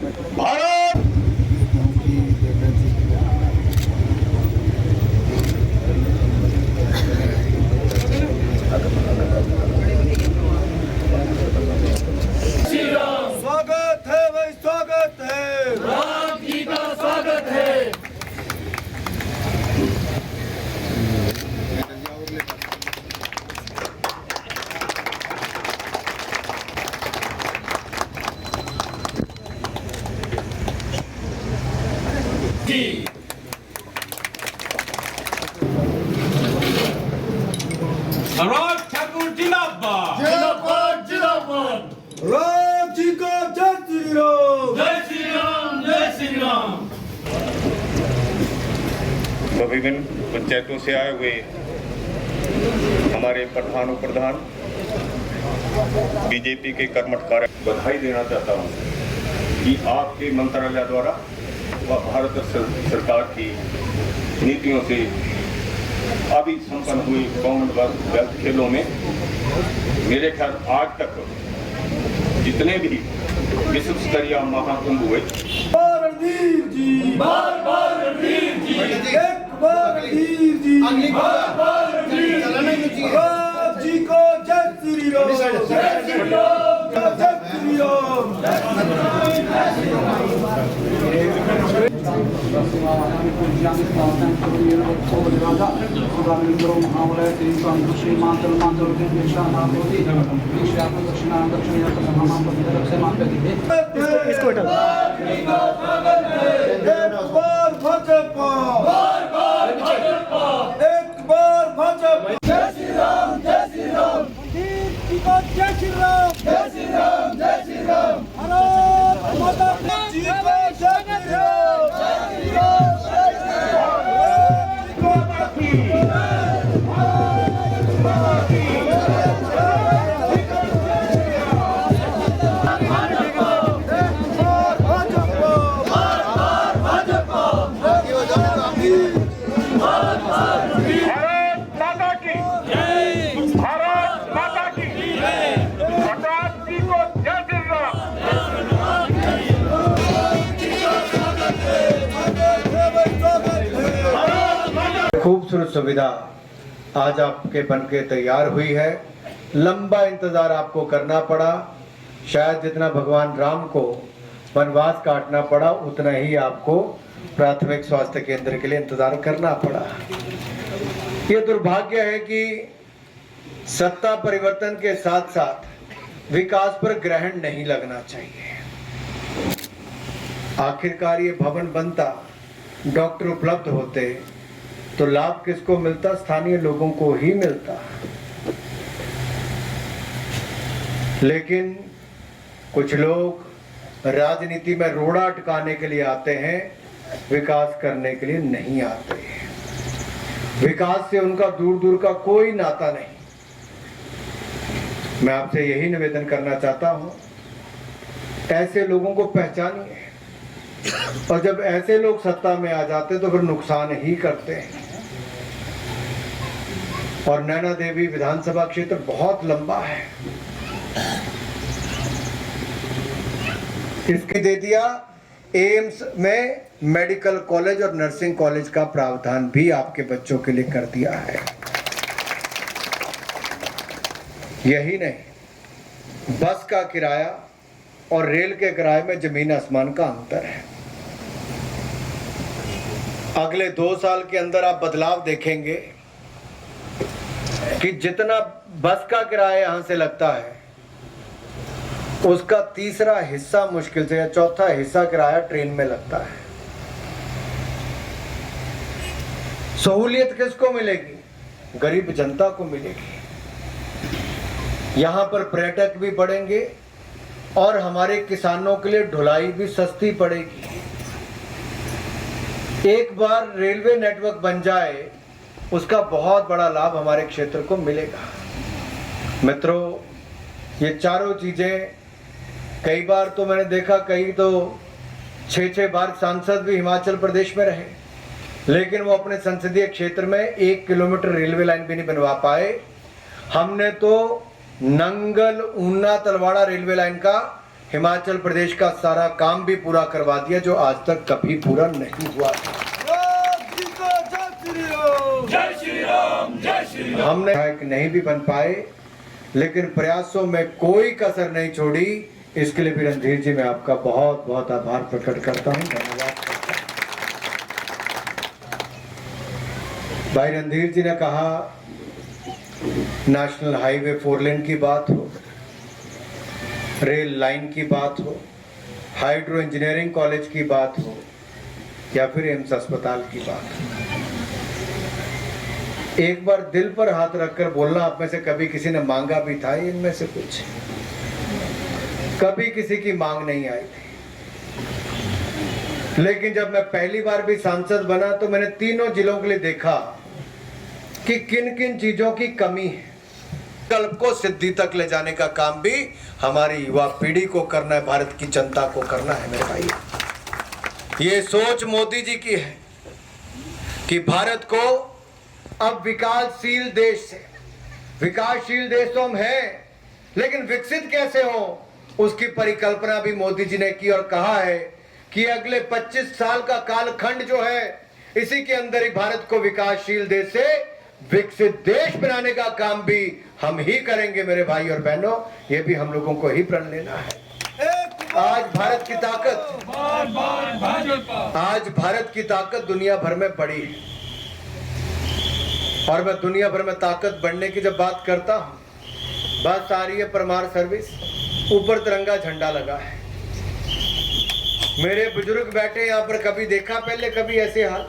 भारत स्वागत है भाई, स्वागत है, राम जी का स्वागत है। जी अनुराग ठाकुर जिंदाबाद, जिंदाबाद, जिंदाबाद। राम जी को जय श्री राम। जय श्री राम, जय श्री राम। तो विभिन्न पंचायतों से आए हुए हमारे प्रधान उपप्रधान बीजेपी के कर्मठ कार्य बधाई देना चाहता हूं कि आपके मंत्रालय द्वारा व भारत सरकार की नीतियों से अभी संपन्न हुई कॉमनवेल्थ खेलों में मेरे ख्याल आज तक जितने भी विश्व स्तरीय महाकुंभ हुए, रणधीर जी, बार बार रणधीर जी, एक बार रणधीर जी, बार बार रणधीर जी। राम जी को जय श्री राम। जय श्री राम, जय श्री राम। इसको हटा एक बार भाजपा, बार बार भाजपा। एक बार भाजपा। जय श्री राम, जय श्री राम, रणधीर जी को जय श्री राम। जय श्री राम, जय श्री राम। भारत माता जी को जय श्री राम। जय श्री राम, जय श्री राम। भारत माता की जय, भारत माता की जय, प्रताप जी को जय श्री राम। खूबसूरत सुविधा आज आपके बनके तैयार हुई है। लंबा इंतजार आपको करना पड़ा, शायद जितना भगवान राम को वनवास काटना पड़ा उतना ही आपको प्राथमिक स्वास्थ्य केंद्र के लिए इंतजार करना पड़ा। ये दुर्भाग्य है कि सत्ता परिवर्तन के साथ साथ विकास पर ग्रहण नहीं लगना चाहिए। आखिरकार ये भवन बनता, डॉक्टर उपलब्ध होते तो लाभ किसको मिलता? स्थानीय लोगों को ही मिलता। लेकिन कुछ लोग राजनीति में रोड़ा अटकाने के लिए आते हैं, विकास करने के लिए नहीं आते। विकास से उनका दूर दूर का कोई नाता नहीं। मैं आपसे यही निवेदन करना चाहता हूं, ऐसे लोगों को पहचानिए, और जब ऐसे लोग सत्ता में आ जाते तो फिर नुकसान ही करते हैं। और नैना देवी विधानसभा क्षेत्र बहुत लंबा है, इसके दे दिया। एम्स में मेडिकल कॉलेज और नर्सिंग कॉलेज का प्रावधान भी आपके बच्चों के लिए कर दिया है। यही नहीं, बस का किराया और रेल के किराए में जमीन आसमान का अंतर है। अगले 2 साल के अंदर आप बदलाव देखेंगे कि जितना बस का किराया यहां से लगता है उसका तीसरा हिस्सा मुश्किल से या चौथा हिस्सा किराया ट्रेन में लगता है। सहूलियत किसको मिलेगी? गरीब जनता को मिलेगी। यहां पर पर्यटक भी बढ़ेंगे और हमारे किसानों के लिए ढुलाई भी सस्ती पड़ेगी। एक बार रेलवे नेटवर्क बन जाए उसका बहुत बड़ा लाभ हमारे क्षेत्र को मिलेगा। मित्रों, ये चारों चीजें, कई बार तो मैंने देखा, कई तो 6-6 बार सांसद भी हिमाचल प्रदेश में रहे, लेकिन वो अपने संसदीय क्षेत्र में 1 किलोमीटर रेलवे लाइन भी नहीं बनवा पाए। हमने तो नंगल ऊना तलवाड़ा रेलवे लाइन का हिमाचल प्रदेश का सारा काम भी पूरा करवा दिया जो आज तक कभी पूरा नहीं हुआ था। हमने नहीं भी बन पाए, लेकिन प्रयासों में कोई कसर नहीं छोड़ी। इसके लिए भी रणधीर जी मैं आपका बहुत बहुत आभार प्रकट करता हूँ, धन्यवाद करता हूँ। भाई रणधीर जी ने कहा नेशनल हाईवे 4 लेन की बात हो, रेल लाइन की बात हो, हाइड्रो इंजीनियरिंग कॉलेज की बात हो, या फिर एम्स अस्पताल की बात हो, एक बार दिल पर हाथ रखकर बोलना, आप में से कभी किसी ने मांगा भी था इनमें से कुछ? कभी किसी की मांग नहीं आई थी। लेकिन जब मैं पहली बार भी सांसद बना तो मैंने तीनों जिलों के लिए देखा कि किन किन चीजों की कमी है। कल्प को सिद्धि तक ले जाने का काम भी हमारी युवा पीढ़ी को करना है, भारत की जनता को करना है मेरे भाई। ये सोच मोदी जी की है कि भारत को अब विकासशील देश से, विकासशील देश तो हम हैं, लेकिन विकसित कैसे हो उसकी परिकल्पना भी मोदी जी ने की और कहा है कि अगले 25 साल का कालखंड जो है इसी के अंदर ही भारत को विकासशील देश से विकसित देश बनाने का काम भी हम ही करेंगे मेरे भाई और बहनों। ये भी हम लोगों को ही प्रण लेना है। आज भारत की ताकत दुनिया भर में बड़ी है, और मैं दुनिया भर में ताकत बढ़ने की जब बात करता हूं, बात आ रही है परमार सर्विस, ऊपर तिरंगा झंडा लगा है। मेरे बुजुर्ग बैठे यहाँ पर, कभी देखा पहले कभी ऐसे हाल?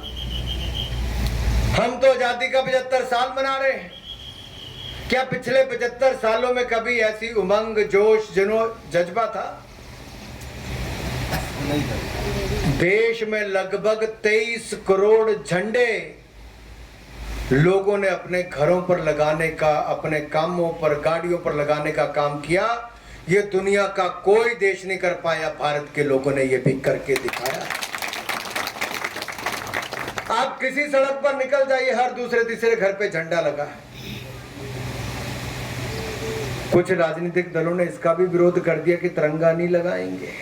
हम तो आजादी का 75 साल मना रहे हैं, क्या पिछले 75 सालों में कभी ऐसी उमंग, जोश, जज्बा था? देश में लगभग 23 करोड़ झंडे लोगों ने अपने घरों पर लगाने का, अपने कामों पर, गाड़ियों पर लगाने का काम किया। ये दुनिया का कोई देश नहीं कर पाया, भारत के लोगों ने ये भी करके दिखाया। आप किसी सड़क पर निकल जाइए, हर दूसरे तीसरे घर पे झंडा लगा है। कुछ राजनीतिक दलों ने इसका भी विरोध कर दिया कि तिरंगा नहीं लगाएंगे।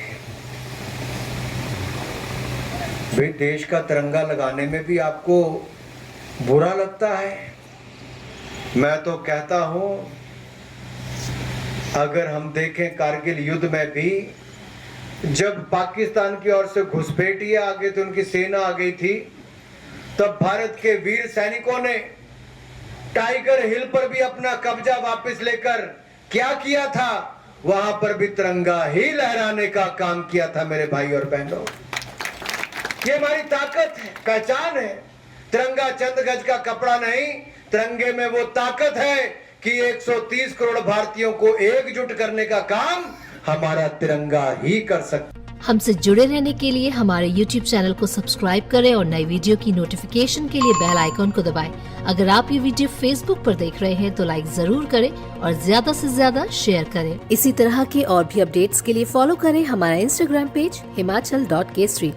भाई देश का तिरंगा लगाने में भी आपको बुरा लगता है? मैं तो कहता हूं, अगर हम देखें कारगिल युद्ध में भी जब पाकिस्तान की ओर से घुसपैठिए आ गए थे, उनकी सेना आ गई थी, तब भारत के वीर सैनिकों ने टाइगर हिल पर भी अपना कब्जा वापस लेकर क्या किया था? वहां पर भी तिरंगा ही लहराने का काम किया था मेरे भाई और बहनों। ये हमारी ताकत है, पहचान है। तिरंगा चंद गज का कपड़ा नहीं, तिरंगे में वो ताकत है कि 130 करोड़ भारतीयों को एकजुट करने का काम हमारा तिरंगा ही कर सकता। हमसे जुड़े रहने के लिए हमारे YouTube चैनल को सब्सक्राइब करें और नई वीडियो की नोटिफिकेशन के लिए बेल आइकॉन को दबाएं। अगर आप ये वीडियो Facebook पर देख रहे हैं तो लाइक जरूर करें और ज्यादा से ज्यादा शेयर करें। इसी तरह के और भी अपडेट्स के लिए फॉलो करें हमारा Instagram पेज himachal.kesri।